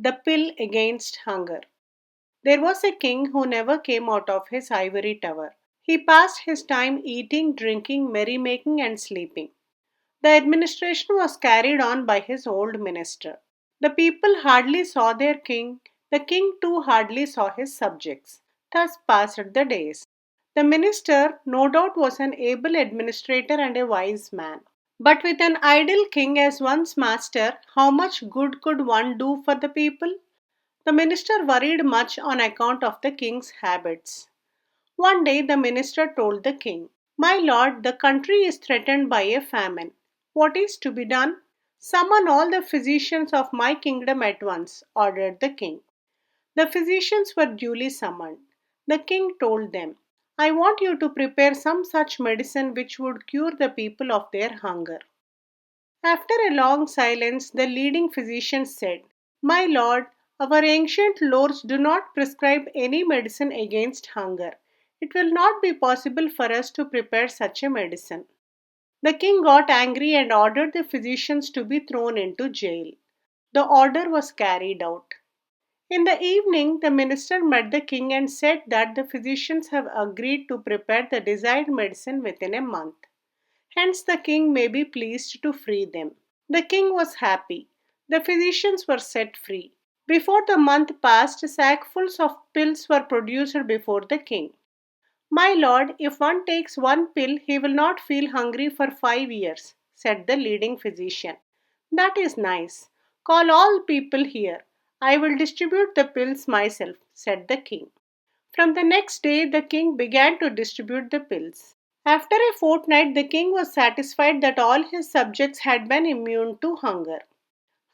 The pill against hunger. There was a king who never came out of his ivory tower. He passed his time eating, drinking, merrymaking, and sleeping. The administration was carried on by his old minister. The people hardly saw their king. The king too hardly saw his subjects. Thus passed the days. The minister, no doubt, was an able administrator and a wise man. But with an idle king as one's master, how much good could one do for the people? The minister worried much on account of the king's habits. One day the minister told the king, "My lord, the country is threatened by a famine. What is to be done?" "Summon all the physicians of my kingdom at once," ordered the king. The physicians were duly summoned. The king told them, "I want you to prepare some such medicine which would cure the people of their hunger." After a long silence, the leading physician said, "My lord, our ancient lords do not prescribe any medicine against hunger. It will not be possible for us to prepare such a medicine." The king got angry and ordered the physicians to be thrown into jail. The order was carried out. In the evening, the minister met the king and said that the physicians have agreed to prepare the desired medicine within a month. Hence, the king may be pleased to free them. The king was happy. The physicians were set free. Before the month passed, sackfuls of pills were produced before the king. "My lord, if one takes one pill, he will not feel hungry for 5 years," said the leading physician. "That is nice. Call all people here. I will distribute the pills myself," said the king. From the next day, the king began to distribute the pills. After a fortnight, the king was satisfied that all his subjects had been immune to hunger.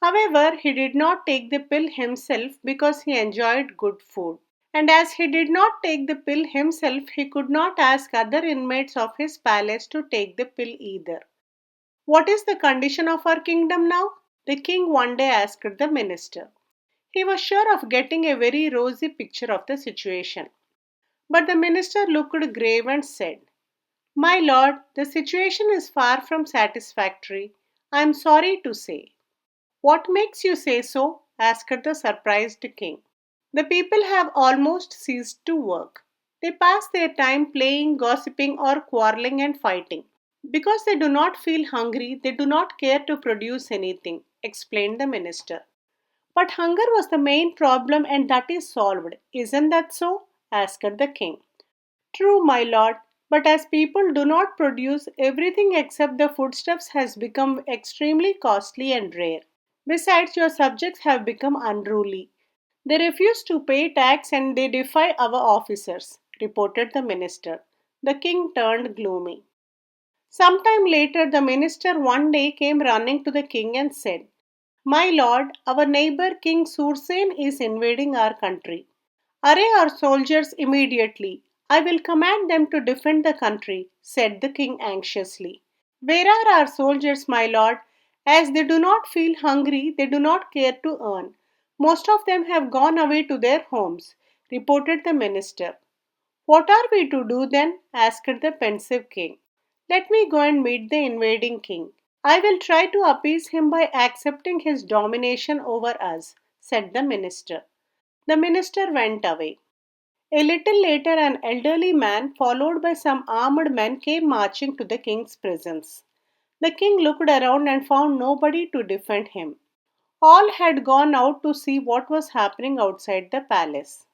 However, he did not take the pill himself because he enjoyed good food. And as he did not take the pill himself, he could not ask other inmates of his palace to take the pill either. "What is the condition of our kingdom now?" the king one day asked the minister. He was sure of getting a very rosy picture of the situation. But the minister looked grave and said, "My lord, the situation is far from satisfactory, I am sorry to say." "What makes you say so?" asked the surprised king. "The people have almost ceased to work. They pass their time playing, gossiping, or quarreling and fighting. Because they do not feel hungry, they do not care to produce anything," explained the minister. "But hunger was the main problem and that is solved. Isn't that so?" asked the king. "True, my lord, but as people do not produce, everything except the foodstuffs has become extremely costly and rare. Besides, your subjects have become unruly. They refuse to pay tax and they defy our officers," reported the minister. The king turned gloomy. Sometime later, the minister one day came running to the king and said, "My lord, our neighbor King Sursen is invading our country. Array our soldiers immediately. I will command them to defend the country," said the king anxiously. "Where are our soldiers, my lord? As they do not feel hungry, they do not care to earn. Most of them have gone away to their homes," reported the minister. "What are we to do then?" asked the pensive king. "Let me go and meet the invading king. I will try to appease him by accepting his domination over us," said the minister. The minister went away. A little later, an elderly man, followed by some armed men, came marching to the king's presence. The king looked around and found nobody to defend him. All had gone out to see what was happening outside the palace.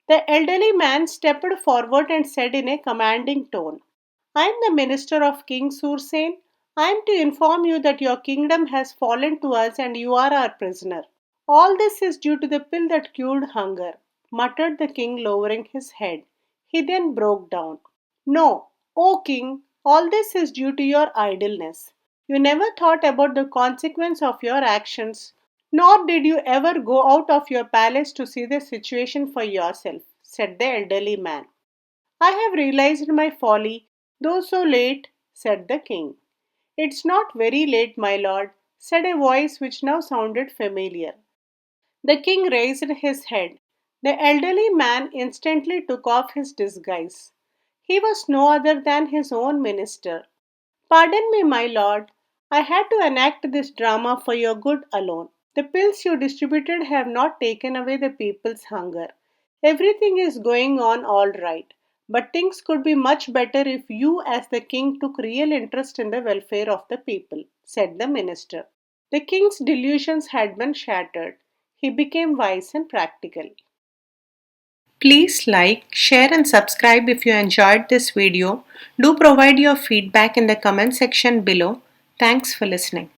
The elderly man stepped forward and said in a commanding tone, "I am the minister of King Sursen. I am to inform you that your kingdom has fallen to us and you are our prisoner." "All this is due to the pill that cured hunger," muttered the king, lowering his head. He then broke down. "No, O king, all this is due to your idleness. You never thought about the consequence of your actions, nor did you ever go out of your palace to see the situation for yourself," said the elderly man. "I have realized my folly, though so late," said the king. "It's not very late, my lord," said a voice which now sounded familiar. The king raised his head. The elderly man instantly took off his disguise. He was no other than his own minister. "Pardon me, my lord. I had to enact this drama for your good alone. The pills you distributed have not taken away the people's hunger. Everything is going on all right, but things could be much better if you, as the king, took real interest in the welfare of the people, said the minister. The king's delusions had been shattered. He became wise and practical. Please like, share, and subscribe if you enjoyed this video. Do provide your feedback in the comment section below. Thanks for listening.